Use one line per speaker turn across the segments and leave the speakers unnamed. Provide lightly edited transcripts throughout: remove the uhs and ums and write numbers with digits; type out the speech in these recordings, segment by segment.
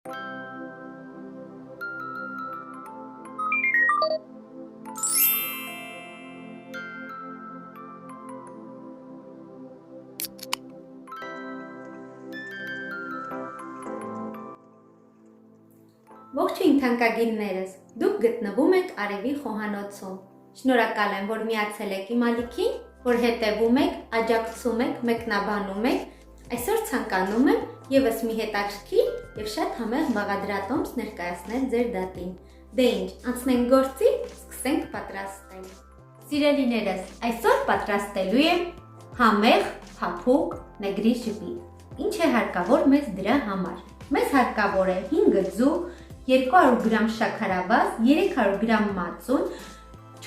Ողջույն թանկագիրներս, դուք գտնվում եք Արևի խոհանոցում։ Շնորհակալ եմ, որ միացել եք իմ ալիքին, որ հետևում եք, աջակցում եք, մեկնաբանում եք։ Այսօր ցանկանում եմ եւս մի հետաքրքիր եւ շատ համեղ բաղադրատոմս ներկայացնել ձեր դատին։ Դե ինչ, անցնենք գործի, սկսենք պատրաստել։ Սիրելիներս, այսօր պատրաստելու եմ համեղ, փափուկ նեգրի ժպիտ։ Ինչ է հարկավոր մեզ դրա համար։ Մեզ հարկավոր է 5 ձու, 200 գրամ շաքարավազ, 300 գրամ մածուն,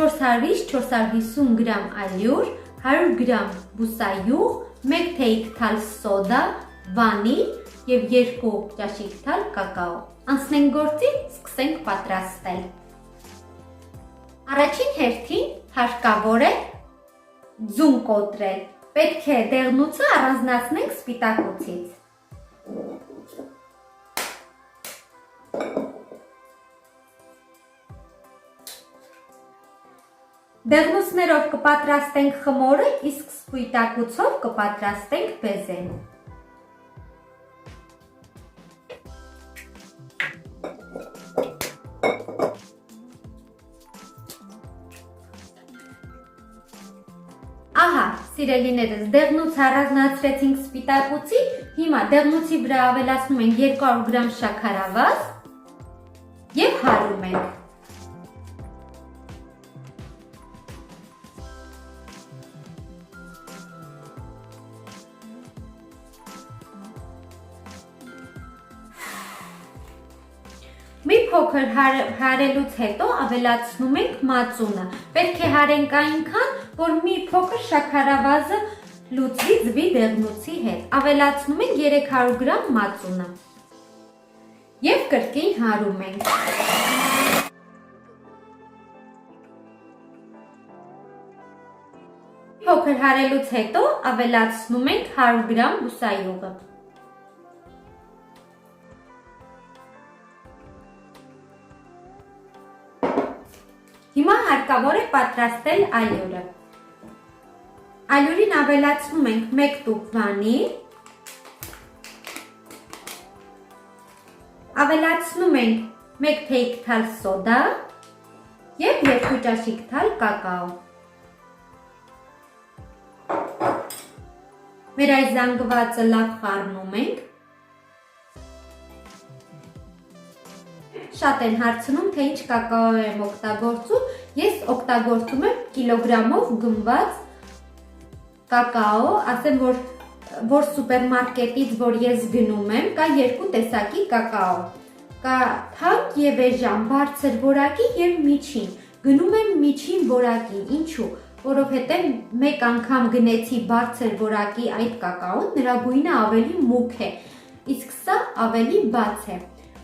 400-450 գրամ ալյուր, 100 գրամ բուսայուղ, 1 թեյք թալ սոդա, վանիլ եւ 2 ճաշիկ թալ կակաո։ Անցնենք գործի, սկսենք պատրաստել։ Առաջին հերթին հարկավոր է ձուն կոտրել։ Պետք է դեղնուցը առանձնացնենք սպիտակուցից։ Դեղնուցներով կպատրաստենք խմորը, իսկ սպիտակուցով կպատրաստենք բեզեն։ Ահա, սիրելիներս, դեղնուցը առանձնացրեցինք սպիտակուցի, հիմա դեղնուցի վրա ավելացնում ենք 200 գրամ շաքարավազ և հարում ենք։ Մի փոքր հարելուց հետո ավելացնում ենք մածունը։ Պետք է հարենք այնքան, որ մի փոքր շաքարավազը լուծվի ձվի դեղնուցի հետ։ Ավելացնում ենք 300 գրամ մածունը։ Եվ կրկին հարում ենք։ Փոքր հարելուց հետո ավելացնում ենք 100 գրամ բուսայուղը։ Հիմա հարկավոր է պատրաստել ալյուրը։ Ալյուրին ավելացնում ենք 1 տուփ վանիլ, ավելացնում ենք 1 թեյք թալ սոդա և 2 ճաշիկ թալ կակաո։ Մեր այս զանգվածը լավ խառնում ենք։ Շատ են հարցնում, թե ինչ կակաո եմ օգտագործում, ես օգտագործում եմ կիլոգրամով գնված կակաո, ասեմ, որ սուպերմարկետից, որ ես գնում եմ, կա 2 տեսակի կակաո, կա թանկ և էժան, բարձր որակի և միջին, գնում եմ միջին որակի, ինչու, որովհետև մեկ անգամ գնեցի բարձր որակի այդ կակաոն, նրա գույնը ավելի մուգ է, իսկ սա ավելի բաց է։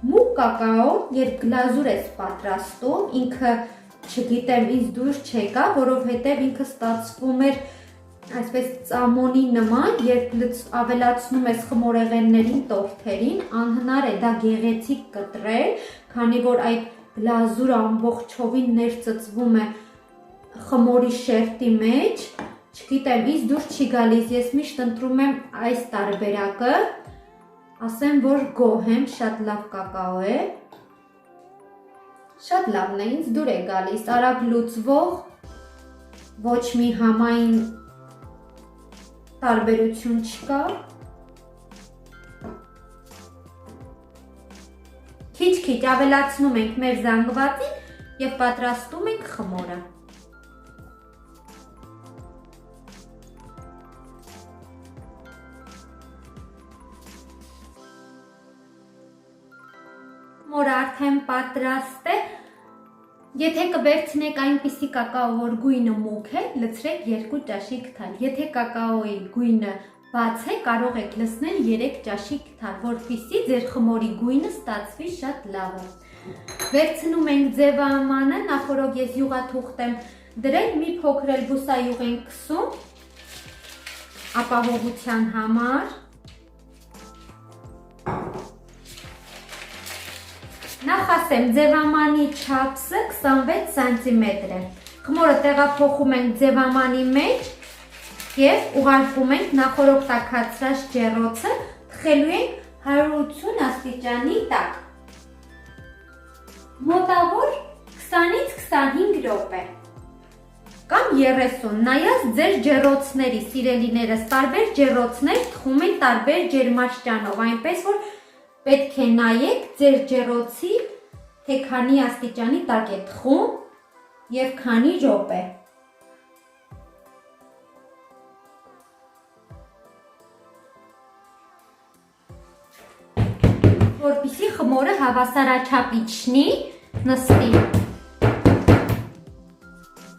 Մուգ կակաոն, երբ գլազուր ես պատրաստում, ինքը, չգիտեմ, ինձ դուր չեկա, որովհետև ինքը ստացվում էր այսպես ծամոնի նման, երբ ավելացնում ես խմորեղեններին, տորթերին, անհնար է դա գեղեցիկ կտրել, քանի որ այդ գլազուրը ամբողջովին ներծծվում է խմորի շերտի մեջ, չգիտեմ, ինձ դուր չի գալիս, ես միշտ ընտրում եմ այս տարբերակը, ասեմ, որ գոհ եմ, շատ լավ կակաո է, շատ լավն է, ինձ դուր է գալիս, արագ լուծվող, ոչ մի համային տարբերություն չկա, քիչ-քիչ ավելացնում ենք մեր զանգվածին և պատրաստում ենք խմորը։ Խմորը արդեն պատրաստ է, եթե կվերցնեք այնպիսի կակաո, որ գույնը մուգ է, լցրեք 2 ճաշիկ թալ, եթե կակաոյի գույնը բաց է, կարող եք լցնել 3 ճաշիկ թալ, որպեսզի ձեր խմորի գույնը ստացվի շատ լավը։ Վերցնում ենք ձևամանը, նախորդ ես յուղաթուղթ եմ դրել, մի փոքր էլ բուսայուղ ենք քսում, ապահովության համար։ Նախ ասեմ, ձևամանի չափսը 26 սանտիմետր է։ Խմորը տեղափոխում ենք ձևամանի մեջ և ուղարկում ենք նախօրոքտակացրած ջեռոցը, թխելու ենք 180 աստիճանի տակ։ Մոտավոր 20-ից 25 րոպե կամ 30, նայած ձեր ջեռոցների, սիրելիներս, տարբեր ջեռոցներ թխում են տարբեր ջերմաստիճանով, այնպես որ պետք է նայեք ձեր ջեռոցի, թե քանի աստիճանի տակ է թխում և քանի րոպե։ Որպեսզի խմորը հավասարաչափ իջնի, նստի։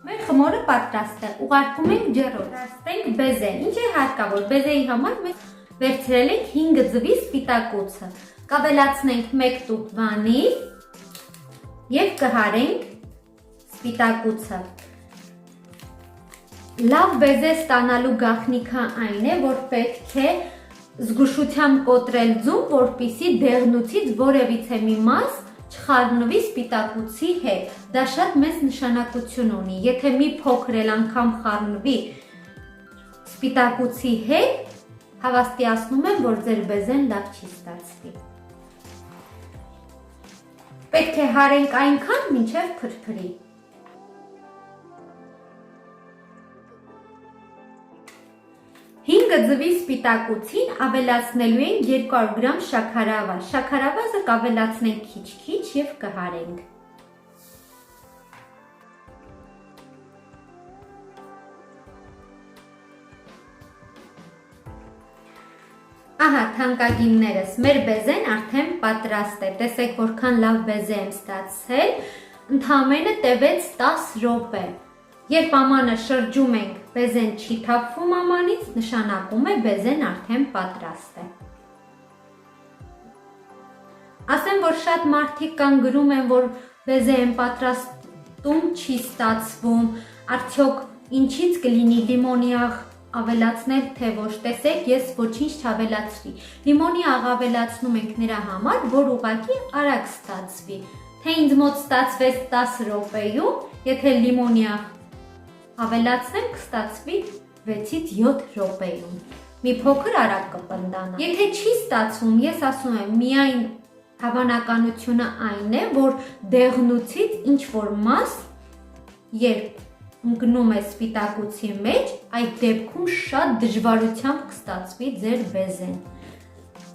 Մեր խմորը պատրաստ է, ուղարկում ենք ջեռոց, պատրաստենք բեզեն։ Ինչ է հարկավոր, բեզեի համար մենք վերցրել ենք 5 ձվի սպիտակուցը, կավելացնենք 1 տուփ վանիլ և կհարենք սպիտակուցը։ Լավ բեզե ստանալու գաղտնիքը այն է, որ պետք է զգուշությամբ կոտրել ձուն, որպեսզի դեղնուցից որևիցե մի մաս չխառնվի սպիտակուցի հետ։ Դա շատ մեծ նշանակություն ունի։ Եթե մի փոքր էլ անգամ խառնվի սպիտակուցի հետ, հավաստիացնում եմ, որ ձեր բեզեն լավ չի ստացվի։ Պետք է հարենք այնքան, մինչև փրփրի։ Ձվի սպիտակուցին ավելացնելու ենք 200 գրամ շաքարավազ։ Շաքարավազը կավելացնենք քիչ-քիչ և կհարենք։ Ահա, թանկագիններս, մեր բեզեն արդեն պատրաստ է։ Տեսեք, որքան լավ բեզե եմ ստացել, ընդամենը տևեց 10 րոպե։ Երբ ամանը շրջում ենք, բեզեն չի թափվում ամանից, նշանակում է բեզեն արդեն պատրաստ է։ Ասեմ, որ շատ մարդիկ կան գրում են, որ բեզե են պատրաստում, չի ստացվում, արդյոք ինչից կլինի լիմոնի աղ ավելացնել, թե ոչ, տեսեք, ես ոչինչ չավելացրի։ Լիմոնի աղ ավելացնում ենք նրա համար, որ ուղղակի արագ ստացվի։ Թե ինձ մոտ ստացվեց 10 րոպեում, եթե լիմոնի աղ ավելացնենք, կստացվի 6-ից 7 րոպեում։ Մի փոքր արագ կպնդանա։ Եթե չի ստացվում, ես ասում եմ, միայն հավանականությունը այն է, որ դեղնուցից ինչ-որ մաս, երբ ընկնում է սպիտակուցի մեջ, այդ դեպքում շատ դժվարությամբ կստացվի ձեր բեզեն։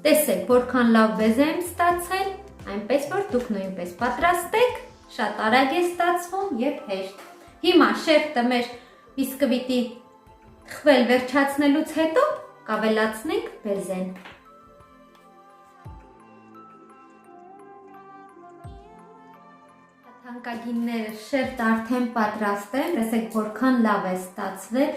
Տեսեք, որքան լավ բեզե եմ ստացել, այնպես որ դուք նույնպես պատրաստեք, շատ արագ է ստացվում և հեշտ։ Հիմա շեֆը մեր բիսկվիտի թխվել վերջացնելուց հետո կավելացնենք բեզեն։ Թանկագինները շեֆը արդեն պատրաստ է, տեսեք որքան լավ է ստացվել։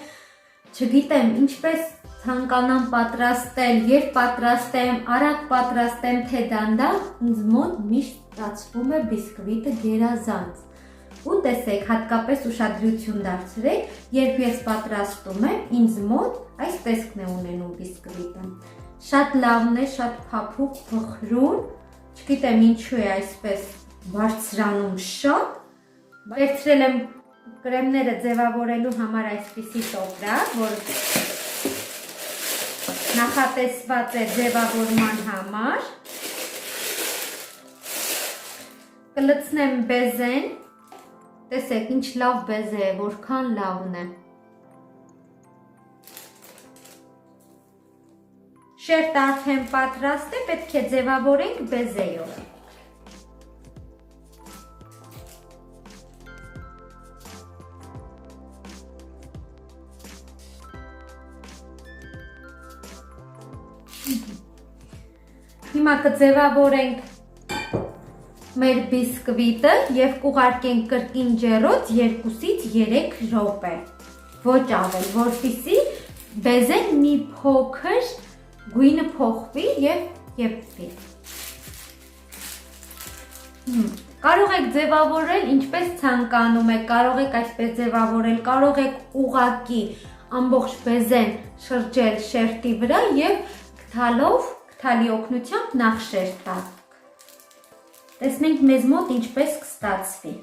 Չգիտեմ ինչպես ցանկանամ պատրաստել, երբ պատրաստեմ, արագ պատրաստեմ, թե դանդաղ, ինձ մոտ միշտ ստացվում է բիսկվիտը գերազանց։ Ու տեսեք, հատկապես ուշադրություն դարձրեք, երբ ես պատրաստում եմ, ինձ մոտ այս տեսքն է ունենում բիսկվիտը։ Շատ լավն է, շատ փափուկ, փխրուն, չգիտեմ ինչու է այսպես բարձրանում շատ։ Վերցրել եմ կրեմները ձևավորելու համար այսպիսի տոպրակ, որ նախատեսված է ձևավորման համար։ Կլցնեմ բեզեն, տեսեք ինչ լավ բեզե է, որքան լավն է։ Շերտը արդեն պատրաստ է, պետք է ձևավորենք բեզեյով։ Հիմա կձևավորենք մեր բիսկվիտը և կուղարկենք կրկին ջեռոց 2-ից 3 րոպե, ոչ ավել, որպեսզի բեզեն մի փոքր գույնը փոխվի և եփվի։ Կարող եք ձևավորել ինչպես ցանկանում եք, կարող եք այսպես ձևավորել, կարող եք ուղղակի ամբողջ բեզեն շրջել շերտի վրա և քթալի օգնությամբ նախ շերտ տալ։ Տեսնենք մեզ մոտ ինչպես կստացվի։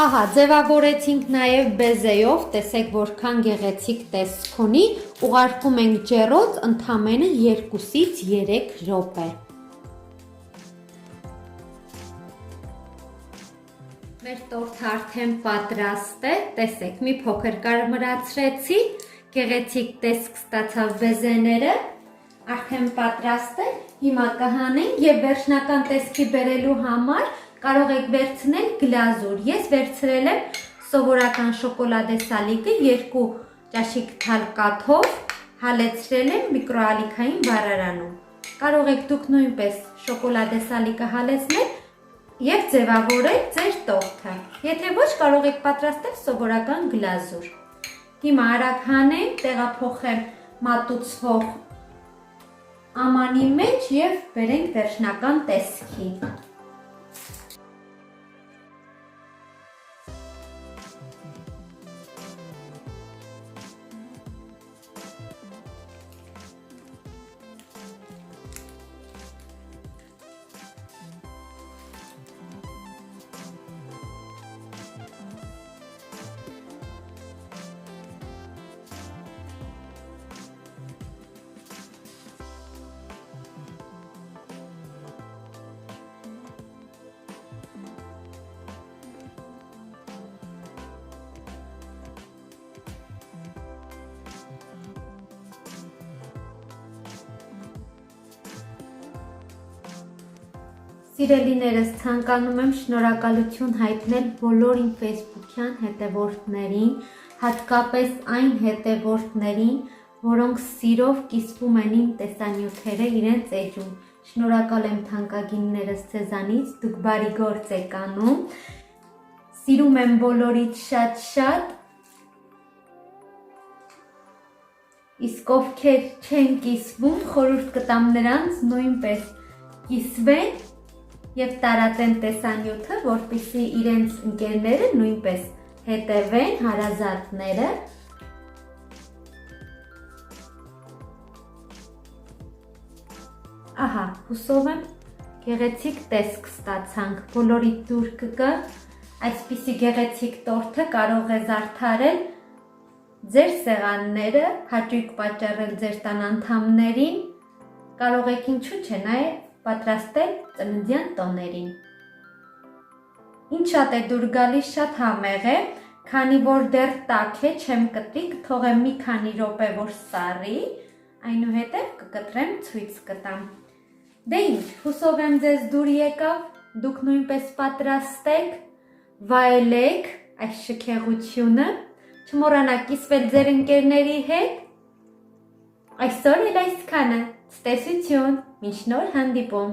Ահա, ձևավորեցինք նաև բեզեով, տեսեք որքան գեղեցիկ տեսք ունի, ուղարկում ենք ջեռոց ընդամենը 2-ից 3 րոպե։ Մեր տորթը արդեն պատրաստ է, տեսեք, մի փոքր կարմրացրեցի, գեղեցիկ տեսք ստացավ բեզեները, արդեն պատրաստ է, հիմա կհանենք եւ վերջնական տեսքի բերելու համար կարող եք վերցնել գլազուր, ես վերցրել եմ սովորական շոկոլադե սալիկը 2 ճաշիկ թալ կաթով, հալեցրել եմ միկրոալիքային վառարանում, կարող եք դուք նույնպես շոկոլադե սալիկը հալեցնել և ձևավորել ձեր տորթը, եթե ոչ կարող եք պատրաստել սովորական գլազուր, հիմա արագ հանենք, տեղափոխեմ մատուցվող ամանի մեջ և բերենք վերջնական տեսքի։ Սիրելիներս, ցանկանում եմ շնորհակալություն հայտնել բոլոր իմ Facebook-յան հետևորդներին, հատկապես այն հետևորդներին, որոնք սիրով կիսվում են իմ տեսանյութերը իրենց էջում։ Շնորհակալ եմ թանկագիններս ձեզանից, դուք բարի գործ եք անում։ Սիրում եմ բոլորից շատ-շատ։ Իսկ ովքեր չեն կիսվում, խորհուրդ կտամ նրանց նույնպես կիսվեն և տարածեն տեսանյութը, որպեսզի իրենց ընկերները նույնպես հետևեն, հարազատները։ Ահա, հուսով եմ գեղեցիկ տեսք ստացանք, բոլորիդ դուր կգա, այսպիսի գեղեցիկ տորթը կարող է զարդարել ձեր սեղանները, հաճույք պատճառել ձեր տան անդամներին, կարող եք ինչու՞ չէ նաև պատրաստել ծննդյան տոներին։ Ինչ շատ է դուր գալիս, շատ համեղ է, քանի որ դեռ տաք է, չեմ կտրի, կթողեմ մի քանի րոպե, որ սառի, այնուհետև կկտրեմ, ցույց կտամ։ Դե ինչ, հուսով եմ ձեզ դուր եկավ, դուք նույնպես պատրաստեք, վայելեք այս շքեղությունը, չմոռանաք կիսվել ձեր ընկերների հետ։ Այսօր էլ այսքանը, ցտեսություն, մինչ նոր հանդիպում։